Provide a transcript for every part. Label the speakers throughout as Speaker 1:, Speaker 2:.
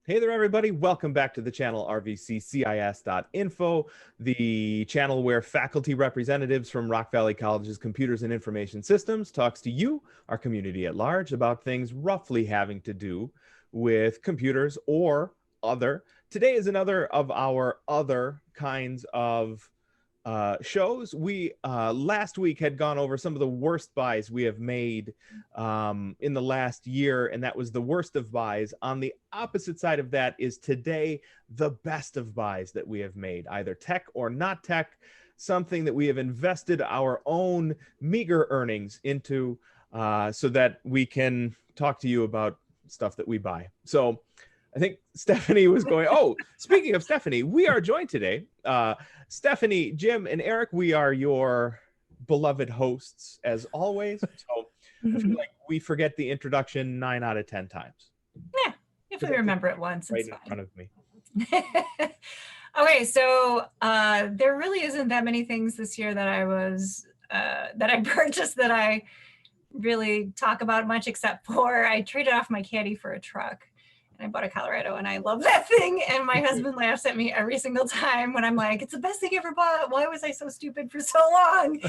Speaker 1: Hey there, everybody. Welcome back to the channel RVCCIS.Info, the channel where faculty representatives from Rock Valley College's Computers and Information Systems talks to you, our community at large, about things roughly having to do with computers or other. Today is another of our other kinds of shows. We last week had gone over some of the worst buys we have made in the last year, and that was the worst of buys. On the opposite side of that is today the best of buys that we have made, either tech or not tech, something that we have invested our own meager earnings into so that we can talk to you about stuff that we buy. So I think Stephanie was going, oh, speaking of Stephanie, we are joined today. Stephanie, Jim, and Eric, we are your beloved hosts as always. So I feel like we forget the introduction 9 out of 10 times.
Speaker 2: Yeah, if we remember it once,
Speaker 1: right
Speaker 2: it's
Speaker 1: in
Speaker 2: fine.
Speaker 1: front of me.
Speaker 2: Okay, so there really isn't that many things this year that I purchased that I really talk about much, except for I traded off my Caddy for a truck. I bought a Colorado and I love that thing. And my husband laughs at me every single time when I'm like, it's the best thing I ever bought. Why was I so stupid for so long?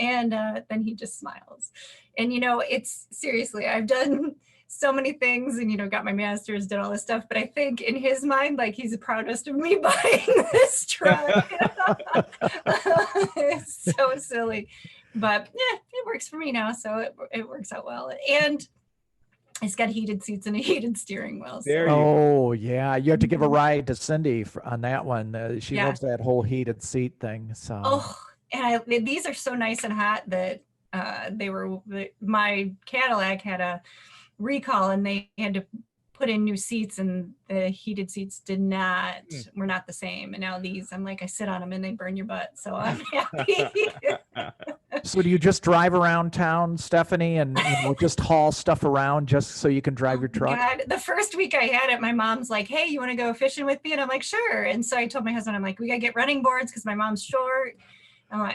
Speaker 2: And then he just smiles. And, it's seriously, I've done so many things and, got my master's, did all this stuff. But I think in his mind, like he's the proudest of me buying this truck. It's so silly. But yeah, it works for me now. So it works out well. And it's got heated seats and a heated steering wheel.
Speaker 3: So. Yeah. You have to give a ride to Cindy on that one. She loves that whole heated seat thing. So.
Speaker 2: Oh, and these are so nice and hot that my Cadillac had a recall and they had to put in new seats and the heated seats were not the same. And now these, I'm like, I sit on them and they burn your butt. So I'm happy.
Speaker 3: So do you just drive around town, Stephanie, and just haul stuff around just so you can drive your truck?
Speaker 2: God, the first week I had it, my mom's like, hey, you want to go fishing with me? And I'm like, sure. And so I told my husband, I'm like, we got to get running boards because my mom's short.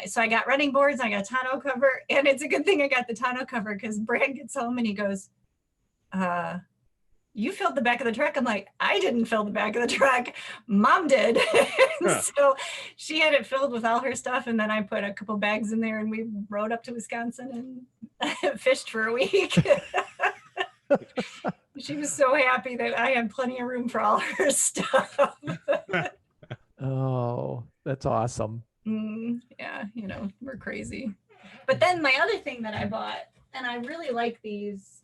Speaker 2: So I got running boards, and I got a tonneau cover. And it's a good thing I got the tonneau cover because Brad gets home and he goes, you filled the back of the truck. I'm like, I didn't fill the back of the truck. Mom did. So she had it filled with all her stuff. And then I put a couple bags in there and we rode up to Wisconsin and fished for a week. She was so happy that I had plenty of room for all her stuff.
Speaker 3: Oh, that's awesome.
Speaker 2: Yeah, we're crazy. But then my other thing that I bought, and I really like these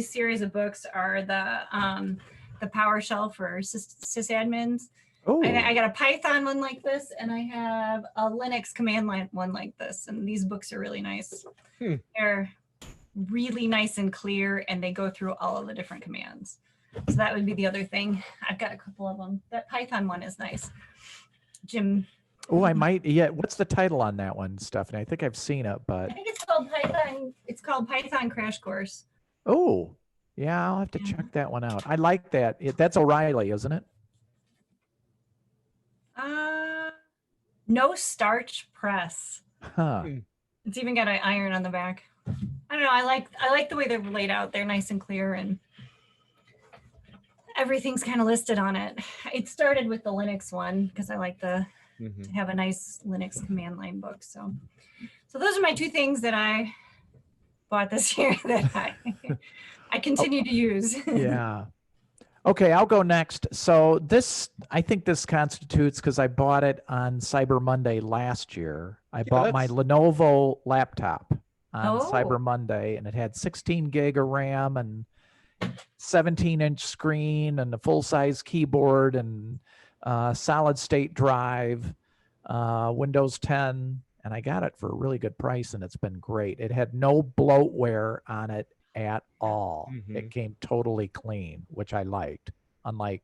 Speaker 2: series of books, are the PowerShell for sysadmins. Oh. I got a Python one like this, and I have a Linux command line one like this. And these books are really nice. They're really nice and clear, and they go through all of the different commands. So that would be the other thing. I've got a couple of them. That Python one is nice. Jim.
Speaker 3: Oh, I might. Yeah. What's the title on that one, Stephanie? I think I've seen it, but.
Speaker 2: I think it's called Python. It's called Python Crash Course.
Speaker 3: Oh, yeah. I'll have to check that one out. I like that. That's O'Reilly, isn't it?
Speaker 2: No Starch Press.
Speaker 3: Huh.
Speaker 2: It's even got an iron on the back. I don't know. I like the way they're laid out. They're nice and clear, and everything's kind of listed on it. It started with the Linux one because I like to have a nice Linux command line book. So those are my two things that I bought this year that I continue to use.
Speaker 3: Yeah. Okay, I'll go next. So I think this constitutes, because I bought it on Cyber Monday last year. I bought my Lenovo laptop on Cyber Monday, and it had 16 gig of RAM and 17-inch screen and a full-size keyboard and solid state drive, Windows 10, and I got it for a really good price, and it's been great. It had no bloatware on it at all. It came totally clean, which I liked, unlike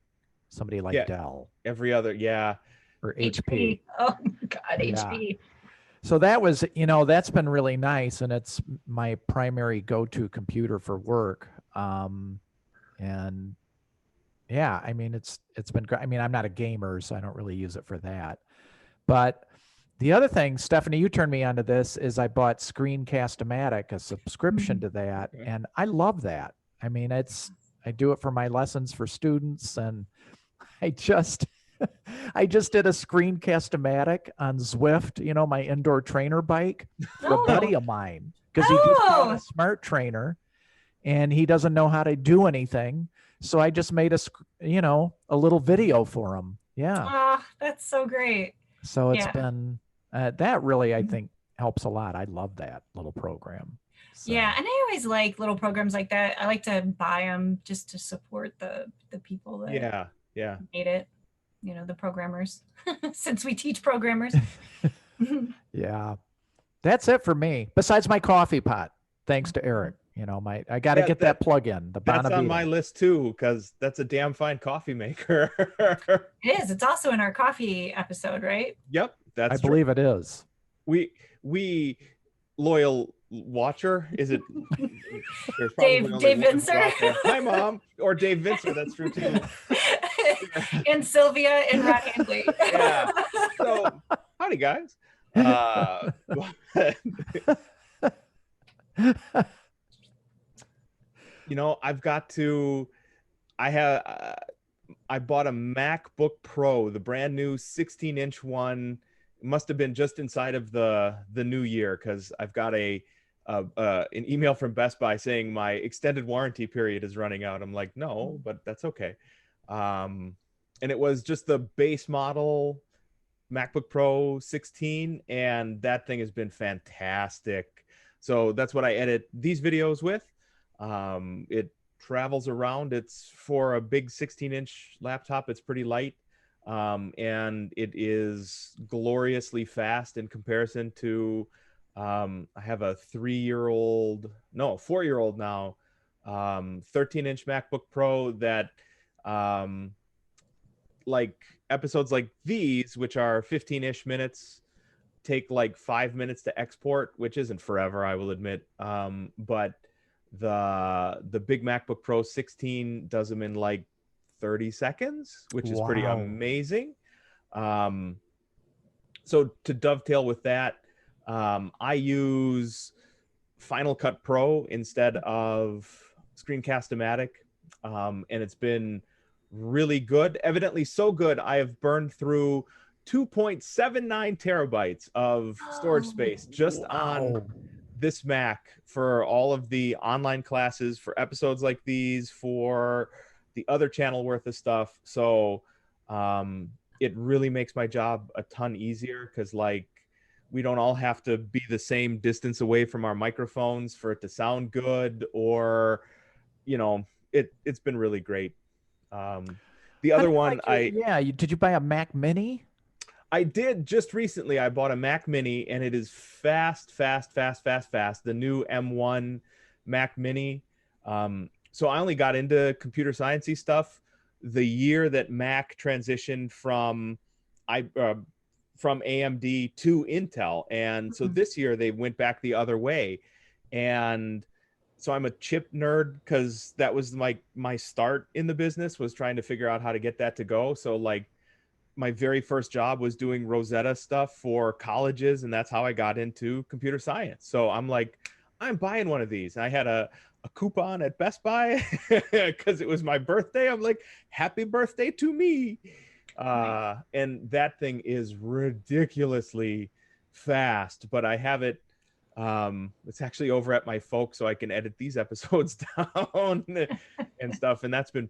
Speaker 3: somebody like Dell.
Speaker 1: Every other,
Speaker 3: or HP.
Speaker 2: Oh God, HP.
Speaker 3: So that was, that's been really nice, and it's my primary go-to computer for work. And yeah, I mean, it's been great. I mean, I'm not a gamer, so I don't really use it for that. But The other thing, Stephanie, you turned me onto this, is I bought Screencast-O-Matic, a subscription to that, and I love that. I mean, I do it for my lessons for students, and I just I just did a Screencast-O-Matic on Zwift, my indoor trainer bike, for a buddy of mine, because he just bought a smart trainer and he doesn't know how to do anything. So I just made a little video for him. Yeah.
Speaker 2: Oh, that's so great.
Speaker 3: So it's been that really, I think, helps a lot. I love that little program. So.
Speaker 2: Yeah, and I always like little programs like that. I like to buy them just to support the people that made it. The programmers, since we teach programmers.
Speaker 3: Yeah, that's it for me. Besides my coffee pot, thanks to Eric. I got to get that plug in.
Speaker 1: That's on my list too, because that's a damn fine coffee maker.
Speaker 2: It is. It's also in our coffee episode, right?
Speaker 1: Yep,
Speaker 3: I believe it is.
Speaker 1: We loyal watcher, is it?
Speaker 2: Dave Vincer.
Speaker 1: Hi, Mom, or Dave Vincer. That's true too.
Speaker 2: And Sylvia and Rod Handley.
Speaker 1: Yeah. So, howdy guys. I bought a MacBook Pro, the brand new 16-inch one. It must have been just inside of the new year, because I've got an email from Best Buy saying my extended warranty period is running out. I'm like, no, but that's okay. And it was just the base model MacBook Pro 16, and that thing has been fantastic. So that's what I edit these videos with. It travels around. It's for a big 16-inch laptop. It's pretty light, and it is gloriously fast in comparison to I have a 4-year-old now 13-inch MacBook Pro that like episodes like these, which are 15-ish minutes, take like 5 minutes to export, which isn't forever, I will admit, but the big MacBook Pro 16 does them in like 30 seconds, which is pretty amazing. So to dovetail with that, I use Final Cut Pro instead of Screencast-O-Matic, and it's been really good. Evidently so good, I have burned through 2.79 terabytes of storage space just on this Mac for all of the online classes, for episodes like these, for the other channel worth of stuff. So it really makes my job a ton easier, because like we don't all have to be the same distance away from our microphones for it to sound good, or it's been really great. The other one,
Speaker 3: did you buy a Mac Mini?
Speaker 1: I did just recently. I bought a Mac Mini, and it is fast. The new M1 Mac Mini. So I only got into computer sciencey stuff the year that Mac transitioned from AMD to Intel, and so this year they went back the other way, and so I'm a chip nerd, because that was my start in the business, was trying to figure out how to get that to go. So like my very first job was doing Rosetta stuff for colleges, and that's how I got into computer science. So I'm like, I'm buying one of these. And I had a coupon at Best Buy because it was my birthday. I'm like, happy birthday to me. And that thing is ridiculously fast, but I have it. It's actually over at my folks, so I can edit these episodes down and stuff. And that's been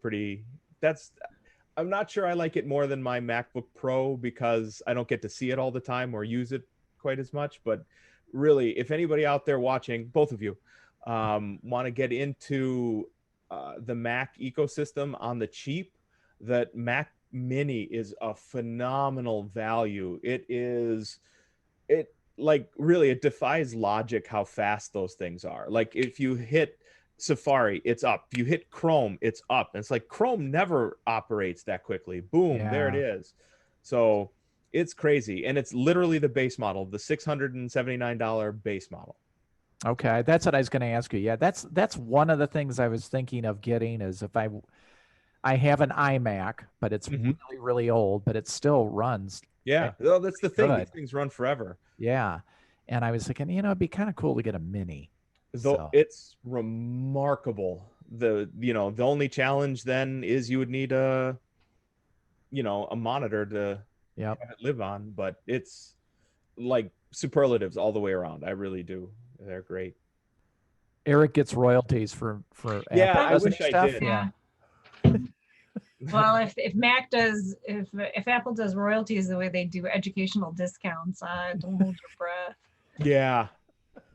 Speaker 1: I'm not sure I like it more than my MacBook Pro, because I don't get to see it all the time or use it quite as much. But really, if anybody out there watching, both of you, want to get into the Mac ecosystem on the cheap, that Mac Mini is a phenomenal value. It defies logic how fast those things are. Like if you hit Safari, it's up. You hit Chrome, it's up. And it's like Chrome never operates that quickly. Boom, there it is. So it's crazy. And it's literally the base model, the $679 base model.
Speaker 3: Okay, that's what I was going to ask you. Yeah, that's one of the things I was thinking of getting, is if I have an iMac, but it's really, really old, but it still runs
Speaker 1: Yeah. Well, that's the thing. These things run forever.
Speaker 3: Yeah. And I was thinking, it'd be kind of cool to get a mini.
Speaker 1: Though it's remarkable. The only challenge then is you would need a monitor to have it live on, but it's like superlatives all the way around. I really do. They're great.
Speaker 3: Eric gets royalties for
Speaker 1: yeah,
Speaker 3: Apple,
Speaker 1: I wish I did.
Speaker 2: Yeah. Well, if Mac does, if Apple does royalties the way they do educational discounts, don't hold your breath.
Speaker 1: Yeah.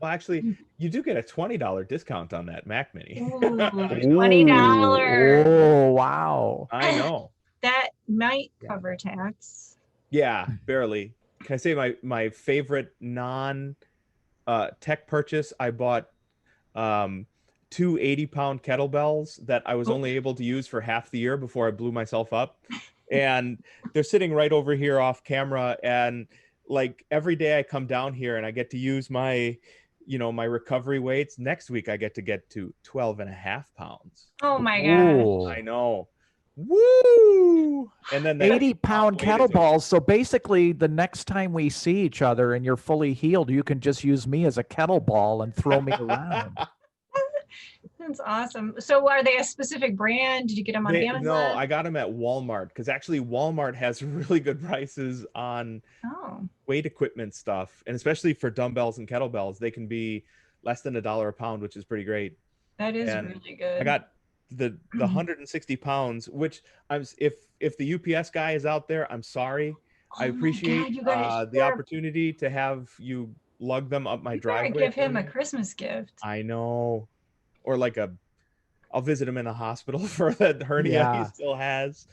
Speaker 1: Well, actually, you do get a $20 discount on that Mac Mini.
Speaker 2: Ooh, $20.
Speaker 3: Oh, wow.
Speaker 1: I know.
Speaker 2: That might cover tax.
Speaker 1: Yeah, barely. Can I say my favorite non tech purchase? I bought 2 80-pound kettlebells that I was only able to use for half the year before I blew myself up. And they're sitting right over here off camera. And like every day I come down here and I get to use my recovery weights. Next week I get to 12.5 pounds.
Speaker 2: Oh my God.
Speaker 1: I know. Woo! And then
Speaker 3: 80-pound kettlebells. So basically, the next time we see each other and you're fully healed, you can just use me as a kettlebell and throw me around.
Speaker 2: That's awesome. So are they a specific brand? Did you get them on Amazon?
Speaker 1: No, I got them at Walmart because actually Walmart has really good prices on weight equipment stuff. And especially for dumbbells and kettlebells, they can be less than $1 a pound, which is pretty great.
Speaker 2: That is really good.
Speaker 1: I got the 160 pounds, which if the UPS guy is out there, I'm sorry. I appreciate the opportunity to have you lug them up my driveway.
Speaker 2: Give him a Christmas gift.
Speaker 1: I know. Or like I'll visit him in a hospital for that hernia he still has.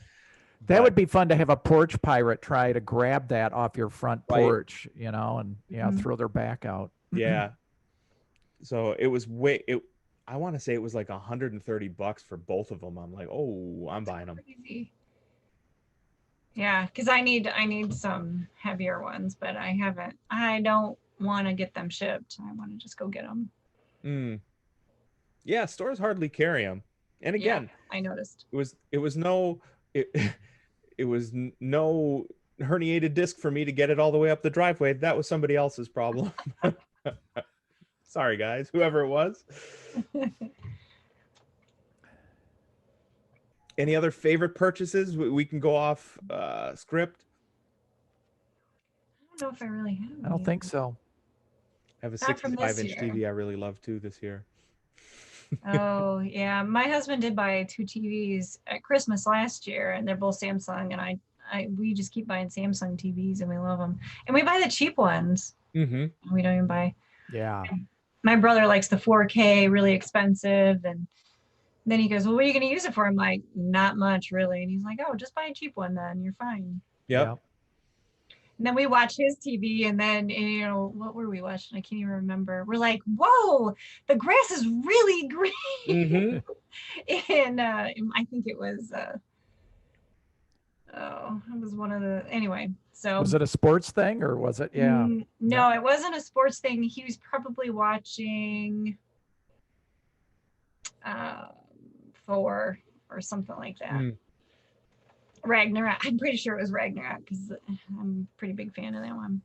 Speaker 3: That would be fun to have a porch pirate try to grab that off your front porch, and throw their back out.
Speaker 1: Yeah. So it was I want to say it was like $130 for both of them. I'm like, oh, I'm buying them.
Speaker 2: Crazy. Yeah, because I need some heavier ones, but I don't want to get them shipped. I want to just go get them.
Speaker 1: Yeah, stores hardly carry them. And again,
Speaker 2: I noticed
Speaker 1: it was no herniated disc for me to get it all the way up the driveway. That was somebody else's problem. Sorry, guys, whoever it was. Any other favorite purchases? We can go off script.
Speaker 2: I don't know if I really have.
Speaker 3: I don't think so.
Speaker 1: I have a 65-inch TV I really love too this year.
Speaker 2: Oh yeah, my husband did buy 2 TVs at Christmas last year, and they're both Samsung. And we just keep buying Samsung TVs, and we love them. And we buy the cheap ones.
Speaker 1: Mm-hmm.
Speaker 2: We don't even buy.
Speaker 3: Yeah.
Speaker 2: My brother likes the 4K, really expensive, and then he goes, "Well, what are you going to use it for?" I'm like, "Not much, really." And he's like, "Oh, just buy a cheap one, then you're fine."
Speaker 1: Yep.
Speaker 2: And then we watch his TV, and then what were we watching? I can't even remember. We're like, "Whoa, the grass is really green." Mm-hmm. And I think it was it was one of the anyway. So
Speaker 3: was it a sports thing or was it? Yeah.
Speaker 2: No, it wasn't a sports thing. He was probably watching Thor or something like that. Ragnarok. I'm pretty sure it was Ragnarok because I'm a pretty big fan of that one.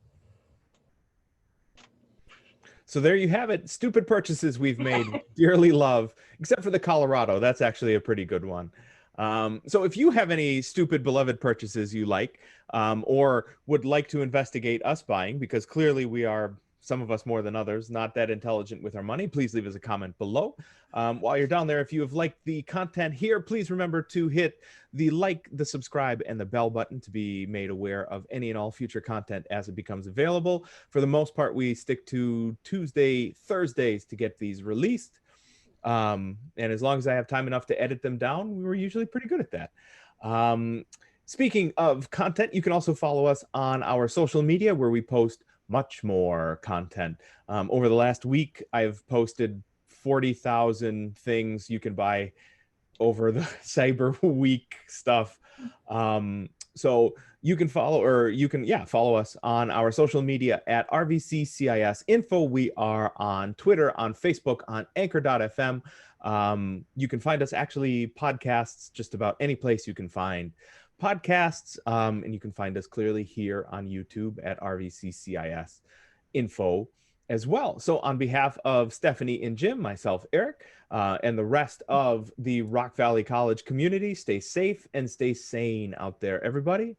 Speaker 1: So there you have it. Stupid purchases we've made, dearly love, except for the Colorado. That's actually a pretty good one. So if you have any stupid beloved purchases you like or would like to investigate us buying, because clearly we are, some of us more than others, not that intelligent with our money, please leave us a comment below. While you're down there, if you have liked the content here, please remember to hit the like, the subscribe, and the bell button to be made aware of any and all future content as it becomes available. For the most part, we stick to Thursdays to get these released. And as long as I have time enough to edit them down, we were usually pretty good at that. Speaking of content, you can also follow us on our social media where we post much more content. Over the last week, I've posted 40,000 things you can buy over the Cyber Week stuff. So you can follow us on our social media at RVCCIS.Info. We are on Twitter, on Facebook, on Anchor.fm. You can find us actually podcasts just about any place you can find podcasts. And you can find us clearly here on YouTube at RVCCIS.Info as well. So on behalf of Stephanie and Jim, myself, Eric, and the rest of the Rock Valley College community, stay safe and stay sane out there, everybody.